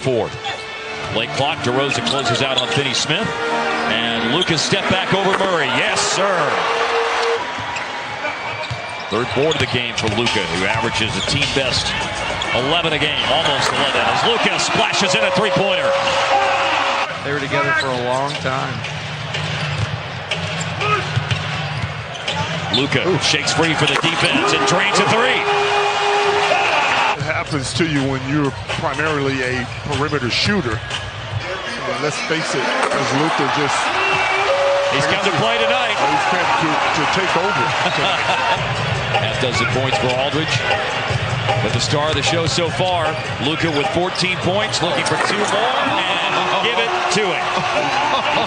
Fourth. Late clock. DeRozan closes out on Finney-Smith. And Luka step back over Murray. Yes, sir. Third board of the game for Luka, who averages a team best 11 a game, almost 11. As Luka splashes in a three-pointer. They were together for a long time. Luka shakes free for the defense and drains a three. It happens to you when you're primarily a perimeter shooter. And let's face it, as Luka just... He's come to play tonight. He's come to take over tonight. That does it points for Aldridge. But the star of the show so far, Luka with 14 points, looking for 2 more, and give it to him.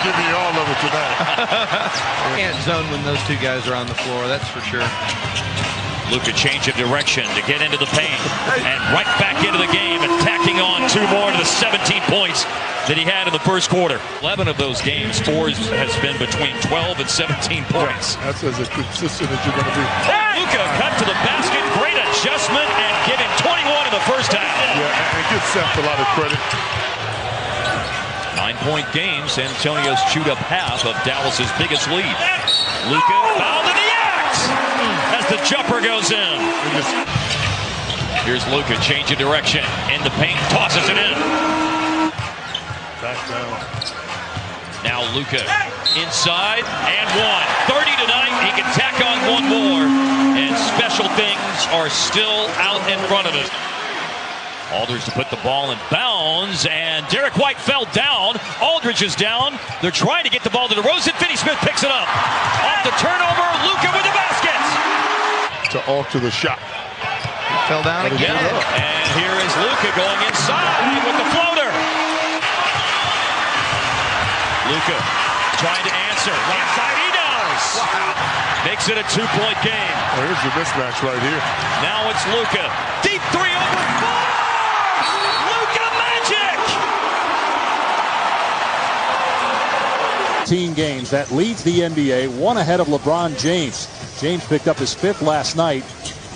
Give me all of it tonight. Can't zone when those two guys are on the floor, that's for sure. Luka change of direction to get into the paint, and right back into the game, and tacking on 2 more to the 17 points that he had in the first quarter. 11 of those games, 4 has been between 12 and 17 points. That's as consistent as you're going to be. Luka cut to the basket, great adjustment, and giving 21 in the first half. Yeah, and gives Seth a lot of credit. 9-point game. San Antonio's chewed up half of Dallas's biggest lead. Luka fouled in the act as the jumper goes in. Here's Luka, change of direction. In the paint, tosses it in. Back down. Now Luka inside and 1. 30 tonight. He can tack on 1 more. And special things are still out in front of us. Aldridge to put the ball in bounds, and Derek White fell down. Aldridge is down. They're trying to get the ball to DeRozan. Finney-Smith picks it up. Off the turnover, Luka with the basket. To alter the shot. He fell down again. And here is Luka going inside with the floater. Luka trying to answer. Right side, he does. Wow. Makes it a 2-point game. Oh, here's the mismatch right here. Now it's Luka. Deep 3 over 4. Luka magic! 18 games. That leads the NBA, 1 ahead of LeBron James. James picked up his 5th last night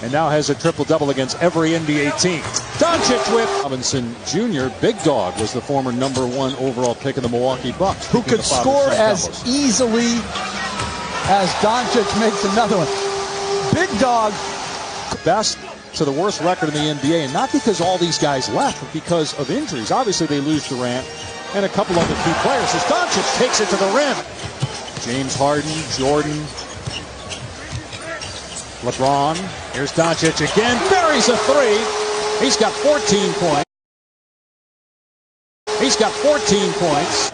and now has a triple-double against every NBA team. Doncic with Robinson Jr. Big Dog was the former #1 overall pick of the Milwaukee Bucks. Who could score as easily as Doncic makes another one. Big Dog. Best to the worst record in the NBA, and not because all these guys left, but because of injuries. Obviously, they lose Durant and a couple other key players as Doncic takes it to the rim. James Harden, Jordan, LeBron. Here's Doncic again. Buries a 3. He's got 14 points. He's got 14 points.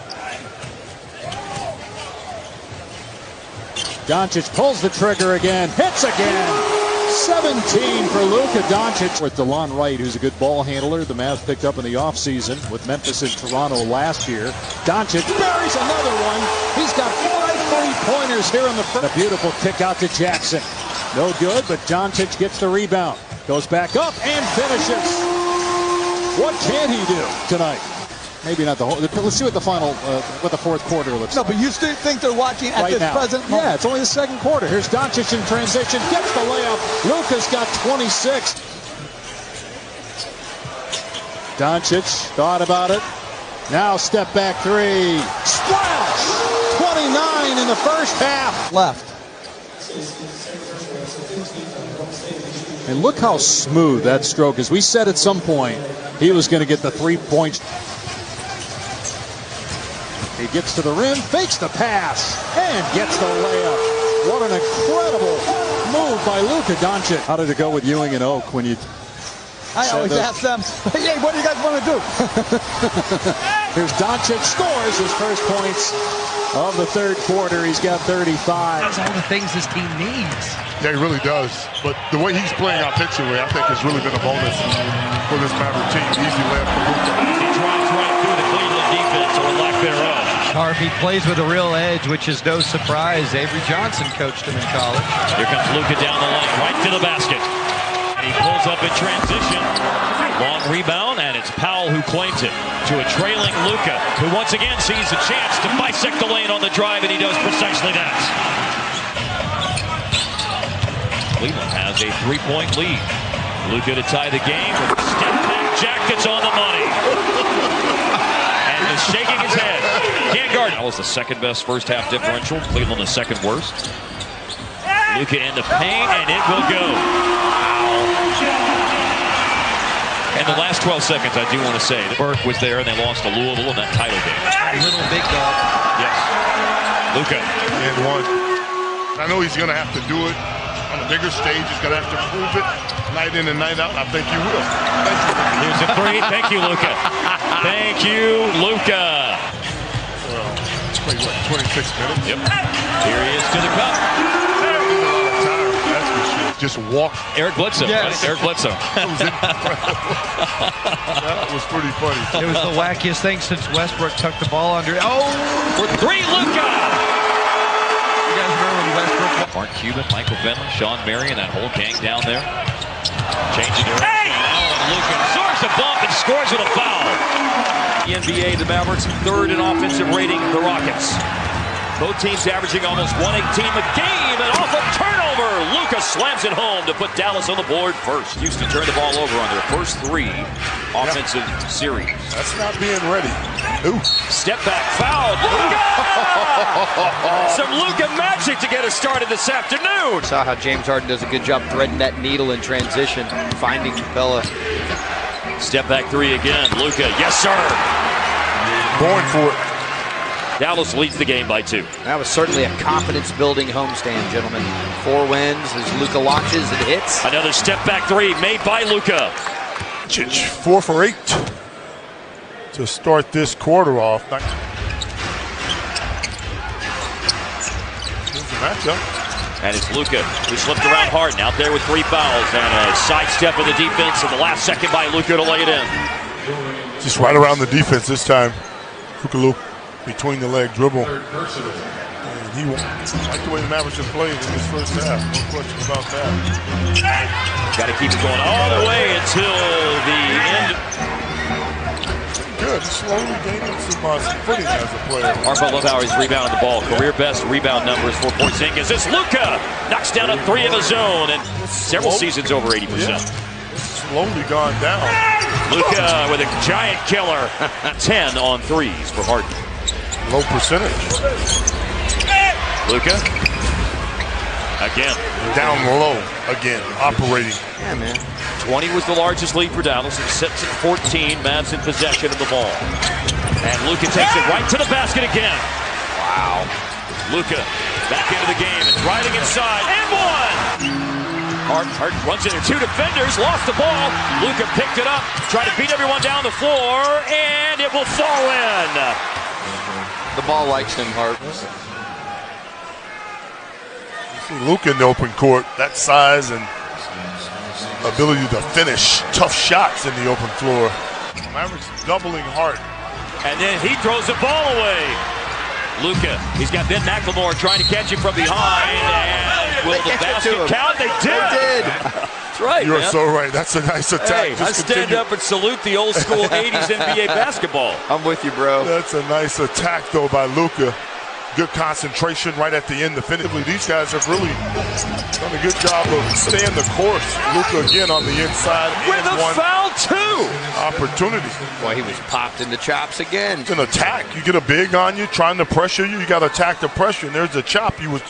Doncic pulls the trigger again. Hits again. 17 for Luka Doncic. With DeLon Wright, who's a good ball handler. The Mavs picked up in the offseason with Memphis and Toronto last year. Doncic buries another one. He's got 5 3-pointers here in the first. A beautiful kick out to Jackson. No good, but Doncic gets the rebound. Goes back up and finishes. What can he do tonight? Maybe not the whole. Let's see what the final, what the fourth quarter looks like. No, but you still think they're watching at this present moment? Yeah, it's only the second quarter. Here's Doncic in transition. Gets the layup. Luka's got 26. Doncic thought about it. Now step back 3. Splash! 29 in the first half. Left. And look how smooth that stroke is. We said at some point he was going to get the 3 points. He gets to the rim, fakes the pass, and gets the layup. What an incredible move by Luka Doncic. How did it go with Ewing and Oak when you... I always ask them, hey, what do you guys want to do? Here's Doncic, scores his first points of the third quarter. He's got 35. That's all the things this team needs. Yeah, he really does. But the way he's playing offensively, I think has really been a bonus for this Maverick team. Easy layup for Luka. He drives right through the Cleveland defense, or lack thereof. Harvey plays with a real edge, which is no surprise. Avery Johnson coached him in college. Here comes Luka down the lane, right to the basket. And he pulls up in transition. Long rebound, and it's Powell who claims it to a trailing Luka, who once again sees a chance to bisect the lane on the drive, and he does precisely that. Cleveland has a 3-point lead. Luka to tie the game with a step back jackets on the money. Can't guard. That was the second best first half differential. Cleveland the second worst. Luka in the paint, and it will go. And the last 12 seconds, I do want to say, that Burke was there, and they lost to Louisville in that title game. Little big dog. Yes. Luka. And one. I know he's going to have to do it on a bigger stage. He's going to have to prove it night in and night out. I think he will. Here's a three. Thank you, Luka. Thank you, Luka. Well, it's played, what, 26 minutes? Yep. Here he is to the cup. That's for sure. Just walk. Eric Bledsoe. Yes. Right? Eric Bledsoe. That was pretty funny. It was the wackiest thing since Westbrook tucked the ball under. Oh! For three, Luka. You guys remember when Westbrook? Mark Cuban, Michael Bentley, Sean Marion, that whole gang down there. Changing direction. Now Luka soars a bump and scores with a foul. The NBA, the Mavericks, third in offensive rating, the Rockets. Both teams averaging almost 118 a game, and off a turnover, Luka slams it home to put Dallas on the board first. Houston turned the ball over on their first three offensive series. That's not being ready. Ooh. Step back, foul. Luka! Some Luka magic to get us started this afternoon. Saw how James Harden does a good job threading that needle in transition, finding Capella. Step back three again. Luka, yes sir. Going for it. Dallas leads the game by 2. That was certainly a confidence-building homestand, gentlemen. 4 wins as Luka launches and hits. Another step back three made by Luka. 4 for 8 to start this quarter off. Here's the matchup. And it's Luka who slipped around Harden out there with 3 fouls and a sidestep of the defense in the last second by Luka to lay it in. Just right around the defense this time. Luka between the leg dribble. And he like the way the Mavericks have played in this first half. No question about that. Got to keep it going all the way until the end. Good. Slowly gaining some footing as a player. Harpo Lovauer's rebounding the ball. Career best rebound numbers for Porzingis. It's Luka knocks down a 3 of his own and several seasons over 80%. Yeah. Slowly gone down. Luka with a giant killer. 10 on threes for Harden. Low percentage. Luka. Again. Down low. Again. Operating. Yeah, man. 20 was the largest lead for Dallas. It sits at 14. Mavs in possession of the ball. And Luka takes it right to the basket again. Wow. Luka back into the game and driving inside. And one! Harden runs into 2 defenders, lost the ball. Luka picked it up, tried to beat everyone down the floor, and it will fall in. The ball likes him, Hart. You see Luka in the open court, that size and ability to finish tough shots in the open floor. Mavericks doubling Hart. And then he throws the ball away. Luka, he's got Ben McLemore trying to catch him from behind. And will the basket count? They did. That's right, You're man. so right. That's a nice attack. Hey, I stand up and salute the old school 80s NBA basketball. I'm with you, bro. That's a nice attack, though, by Luka. Good concentration right at the end. Definitively, these guys have really done a good job of staying the course. Luka again on the inside. With a foul, too. Opportunity. Boy, he was popped in the chops again. It's an attack. You get a big on you, trying to pressure you. You got to attack the pressure, and there's a chop. He was